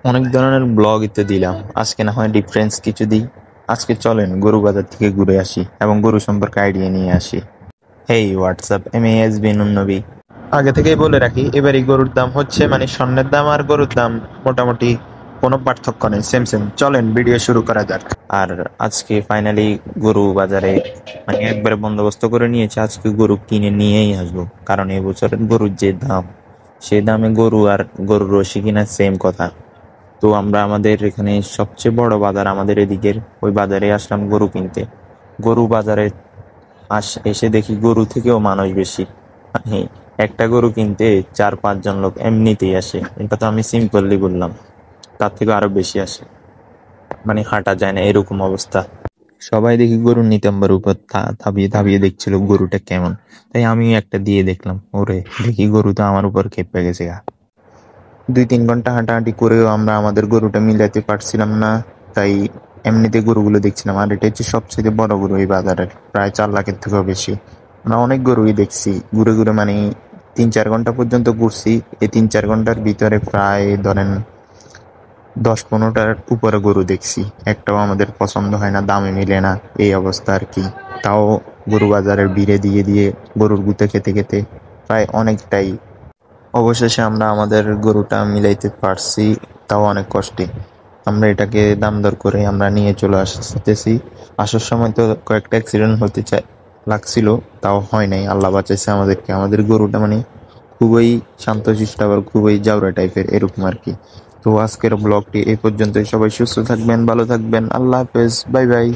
অনেক ধরনের ব্লগ ইতে দিলাম, আজকে না হয় ডিফারেন্স কিছু দিই। আজকে চলেন গরু বাজার থেকে ঘুরে আসি এবং গরু সম্পর্কে আইডিয়া নিয়ে আসি। হেই হোয়াটসঅ্যাপ, এম এস বিন নবী। আগে থেকেই বলে রাখি, এবারই গরুর দাম হচ্ছে মানে স্বর্ণের দাম আর গরুর দাম মোটামুটি কোনো পার্থক্য নেই, সেম সেম। চলেন ভিডিও শুরু করা যাক। আর আজকে ফাইনালি গরু বাজারে মানে একবারে বন্দোবস্ত করে নিয়েছে, আজকে গরু কিনে নিয়েই আসবো। কারণ এবছরের গরুর যে দাম, সে দামে গরু আর গরুর রসি কিনা সেম কথা। তো আমরা আমাদের এখানে সবচেয়ে বড় বাজার আমাদের এদিকের, ওই বাজারে আসলাম গরু কিনতে। গরু বাজারে এসে দেখি গরু থেকেও মানুষ বেশি। মানে একটা গরু কিনতে 4-5 জন লোক এমনিতেই আসে, এটা তো আমি সিম্পলি বললাম, তার থেকে আরো বেশি আসে। মানে হাঁটা যায় না এরকম অবস্থা। সবাই দেখি গরুর নিতম্বের উপর থাবিয়ে থাবিয়ে দেখছিল গরুটা কেমন। তাই আমিও একটা দিয়ে দেখলাম, ওরে দেখি গরু তো আমার উপর খেপে গেছে গা। 2-3 ঘন্টা হাঁটাহাঁটি করেও আমরা আমাদের গরুটা মিলাতে পারছিলাম না। তাই এমনিতে গরুগুলো দেখছিলাম, আর এটা হচ্ছে সবচেয়ে বড় গরু এই বাজারের, প্রায় 4 লাখের থেকেও বেশি। আমরা অনেক গরুই দেখছি ঘুরে ঘুরে, মানে 3-4 ঘন্টা পর্যন্ত ঘুরছি। এই 3-4 ঘন্টার ভিতরে প্রায় ধরেন 10-15টার উপরে গরু দেখছি। একটাও আমাদের পছন্দ হয় না, দামে মিলে না, এই অবস্থা আর কি। তাও গরু বাজারের ভিড়ে দিয়ে দিয়ে গরুর গুঁতে খেতে খেতে প্রায় অনেকটাই, অবশেষে আমরা আমাদের গরুটা মিলাইতে পারছি, তাও অনেক কষ্টে। আমরা এটাকে দাম দর করে আমরা নিয়ে চলে আসতেছি। আসার সময় তো কয়েকটা অ্যাক্সিডেন্ট হতে লাগছিল, তাও হয় নাই, আল্লাহ বাঁচাইছে আমাদেরকে। আমাদের গরুটা মানে খুবই শান্তশিষ্ট, আবার খুবই জাউরা টাইপের এরকম আর কি। তো আজকের ব্লগটি এই পর্যন্তই। সবাই সুস্থ থাকবেন, ভালো থাকবেন, আল্লাহ হাফেজ, বাই বাই।